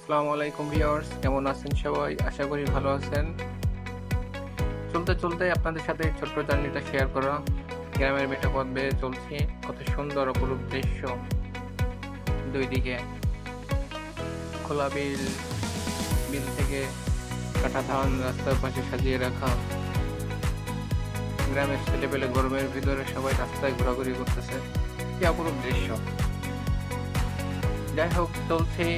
আসসালামু আলাইকুম ভিউয়ার্স, কেমন আছেন সবাই? আশা করি ভালো আছেন। চলতে, চলতে আপনাদের সাথে এই ছোট্ট জার্নিটা শেয়ার করা। গ্রামের মেঠো পথ বেয়ে চলছি। কত সুন্দর অপরূপ দৃশ্য। ২ দিকে খোলা বিল, বিল থেকে কাটা ধান রাস্তার পাশে সাজিয়ে রাখা। গ্রামের ছেলেপেলে গরমের ভিতরে সবাই রাস্তায় ঘোরাঘুরি করতেছে। কি অপরূপ দৃশ্য! যাই হোক, চলছি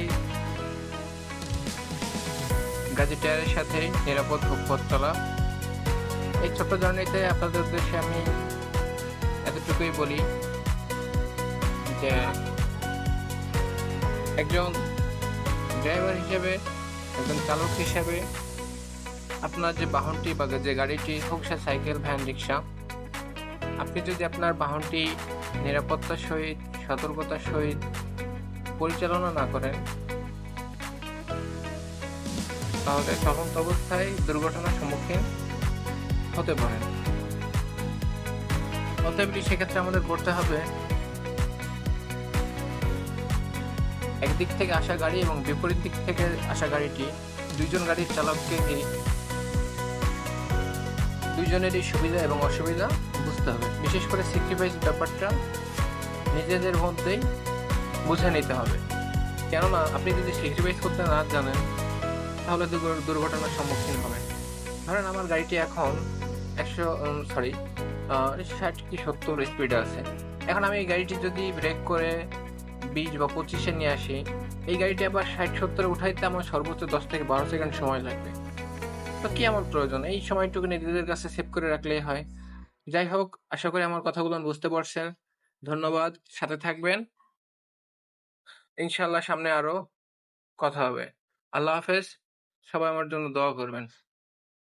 গাজী টায়ারের সাথে নিরাপদ হোক পথ চলা। এই ছোট্ট জার্নিতে আপনাদের উদ্দেশ্যে আমি এতটুকুই বলি যে একজন ড্রাইভার হিসেবে, একজন চালক হিসেবে আপনার যে বাহনটি বা যে গাড়িটি হোক, সে সাইকেল, ভ্যান, রিক্সা, আপনি যদি আপনার বাহনটি নিরাপত্তার সহিত, সতর্কতার সহিত পরিচালনা না করেন, তাহলে চলন্ত অবস্থায় দুর্ঘটনার সম্মুখীন হতে পারেন। অতএব সেক্ষেত্রে আমাদের করতে হবে, একদিক থেকে আসা গাড়ি এবং বিপরীত দিক থেকে আসা গাড়িটি, দুইজন গাড়ির চালককেই দুইজনেরই সুবিধা এবং অসুবিধা বুঝতে হবে। বিশেষ করে স্যাক্রিফাইস ব্যাপারটা নিজেদের মধ্যেই বুঝে নিতে হবে। কেননা আপনি যদি স্যাক্রিফাইস করতে না জানেন, তাহলে দুর্ঘটনার সম্মুখীন হবেন। ধরেন আমার গাড়িটি এখন 60 কি 70 স্পিডে আছে। এখন আমি এই গাড়িটি যদি ব্রেক করে 20 বা 25-এ নিয়ে আসি, এই গাড়িটি আবার 60-70-এ উঠাইতে আমার সর্বোচ্চ 10 থেকে 12 সেকেন্ড সময় লাগবে। তো কি আমার প্রয়োজন? এই সময়টুকু নিজেদের কাছে সেভ করে রাখলেই হয়। যাই হোক, আশা করি আমার কথাগুলো বুঝতে পারছেন। ধন্যবাদ। সাথে থাকবেন। ইনশাআল্লাহ সামনে আরো কথা হবে। আল্লাহ হাফেজ। সবাই আমার জন্য দোয়া করবেন।